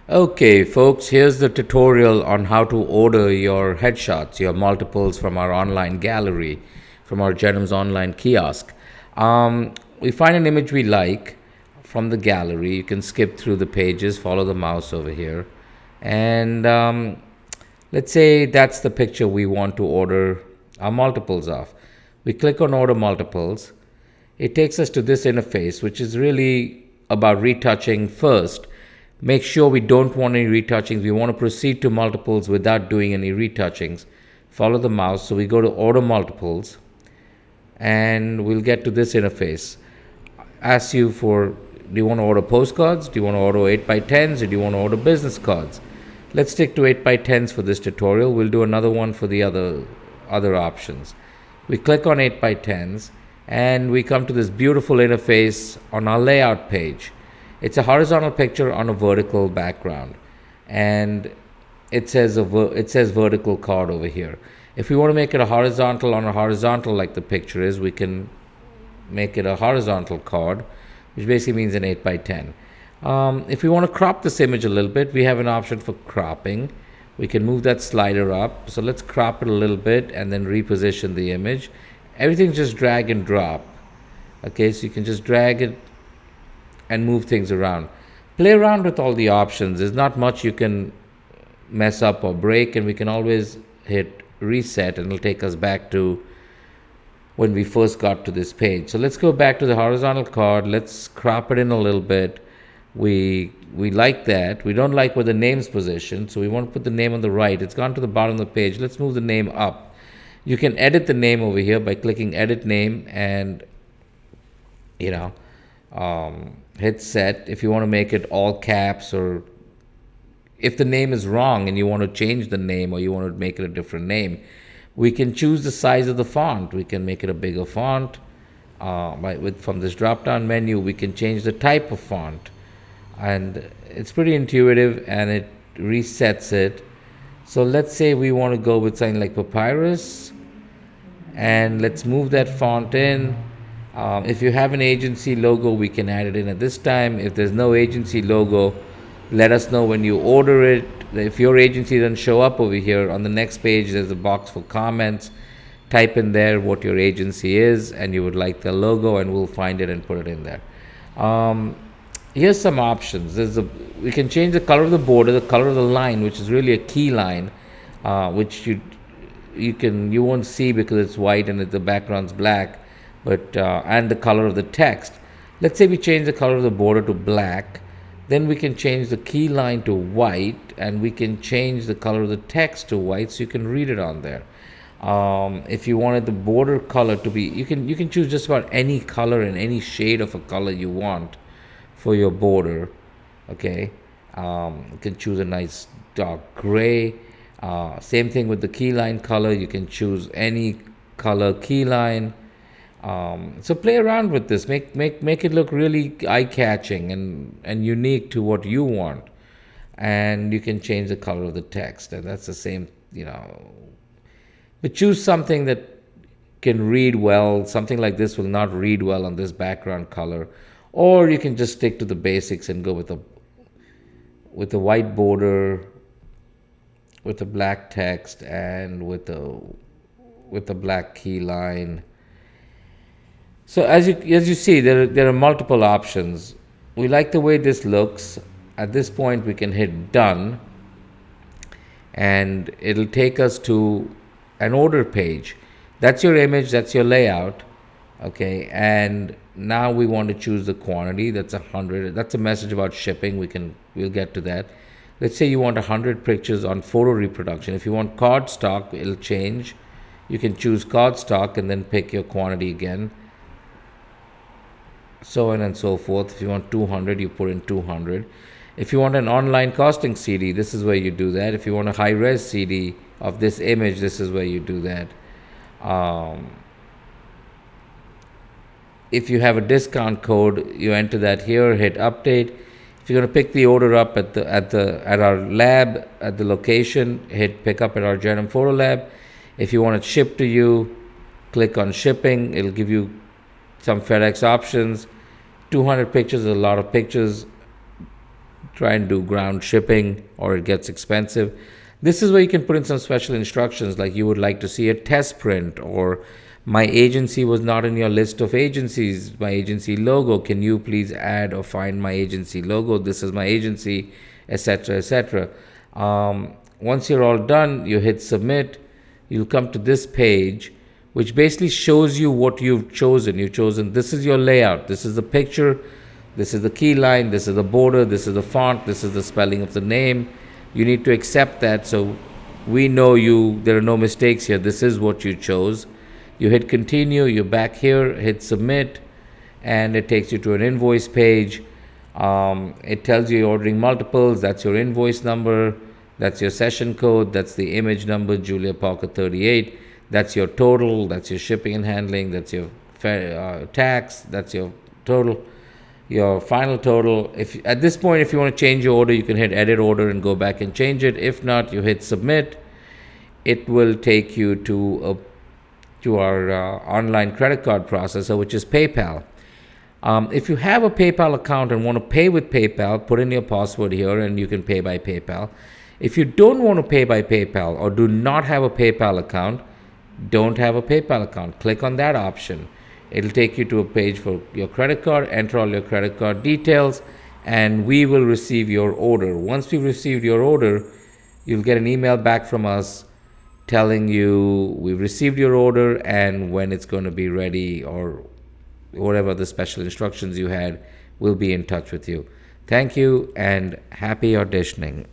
Okay, folks, here's the tutorial on how to order your headshots, your multiples from our online gallery, from our Argentum's online kiosk. We find an image we like from the gallery. You can skip through the pages, follow the mouse over here, and let's say that's the picture we want to order our multiples of. We click on Order Multiples. It takes us to this interface, which is really about retouching first. Make sure we don't want any retouchings. We want to proceed to multiples without doing any retouchings. Follow the mouse. So we go to Order Multiples, and we'll get to this interface. Asks you for, do you want to order postcards? Do you want to order 8x10s? Or do you want to order business cards? Let's stick to 8x10s for this tutorial. We'll do another one for the other options. We click on 8x10s, and we come to this beautiful interface on our layout page. It's a horizontal picture on a vertical background, and it says vertical card over here. If we want to make it a horizontal on a horizontal like the picture is, we can make it a horizontal card, which basically means an 8x10. If we want to crop this image a little bit, we have an option for cropping. We can move that slider up. So let's crop it a little bit and then reposition the image. Everything's just drag and drop. Okay, so you can just drag it and move things around. Play around with all the options. There's not much you can mess up or break, and we can always hit reset and it'll take us back to when we first got to this page. So let's go back to the horizontal card. Let's crop it in a little bit. We like that. We don't like where the name's positioned, so we want to put the name on the right. It's gone to the bottom of the page. Let's move the name up. You can edit the name over here by clicking Edit Name and, hit Set. If you want to make it all caps, or if the name is wrong and you want to change the name or you want to make it a different name, we can choose the size of the font. We can make it a bigger font. From this drop-down menu, we can change the type of font. And it's pretty intuitive, and it resets it. So let's say we want to go with something like Papyrus, and let's move that font in. If you have an agency logo, we can add it in at this time. If there's no agency logo, let us know when you order it. If your agency doesn't show up over here, on the next page there's a box for comments. Type in there what your agency is and you would like the logo, and we'll find it and put it in there. Here's some options. We can change the color of the border, the color of the line, which is really a key line, which you won't see because it's white and the background's black, but and the color of the text. Let's say we change the color of the border to black. Then we can change the key line to white, and we can change the color of the text to white so you can read it on there. If you wanted the border color to be, you can choose just about any color and any shade of a color you want for your border. Okay, you can choose a nice dark gray. Same thing with the key line color. You can choose any color key line. So play around with this. Make it look really eye-catching and unique to what you want. And you can change the color of the text, and that's the same, But choose something that can read well. Something like this will not read well on this background color. Or you can just stick to the basics and go with a white border, with a black text, and with a black key line. So as you see, there are multiple options. We like the way this looks. At this point, we can hit Done, and it'll take us to an order page. That's your image. That's your layout. Okay, and now we want to choose the quantity. That's 100. That's a message about shipping. We'll get to that. Let's say you want 100 pictures on photo reproduction. If you want card stock, it'll change. You can choose card stock and then pick your quantity again. So on and so forth. If you want 200, you put in 200. If you want an online costing CD, this is where you do that. If you want a high-res CD of this image, this is where you do that. If you have a discount code, you enter that here, hit update. If you're going to pick the order up at our lab, at the location, hit pick up at our Argentum Photo Lab. If you want it shipped to you, click on shipping. It'll give you some FedEx options. 200 pictures is a lot of pictures. try and do ground shipping or it gets expensive. This is where you can put in some special instructions like you would like to see a test print, or my agency was not in your list of agencies, my agency logo, can you please add or find my agency logo, this is my agency, etc., etc. Once you're all done, you hit submit, you'll come to this page which basically shows you what you've chosen. You've chosen, this is your layout, this is the picture, this is the key line, this is the border, this is the font, this is the spelling of the name. You need to accept that so we know there are no mistakes here. This is what you chose. You hit continue, you're back here, hit submit, and it takes you to an invoice page. It tells you you're ordering multiples, that's your invoice number, that's your session code, that's the image number, Julia Parker 38, that's your total, that's your shipping and handling, that's your tax, that's your total, your final total. If at this point, if you want to change your order, you can hit edit order and go back and change it. If not, you hit submit. It will take you to our online credit card processor, which is PayPal. If you have a PayPal account and want to pay with PayPal, put in your password here and you can pay by PayPal. If you don't want to pay by PayPal or do not have a PayPal account, don't have a PayPal account, click on that option. It'll take you to a page for your credit card, enter all your credit card details, and we will receive your order. Once we've received your order, you'll get an email back from us telling you we've received your order and when it's going to be ready, or whatever the special instructions you had, we'll be in touch with you. Thank you and happy auditioning.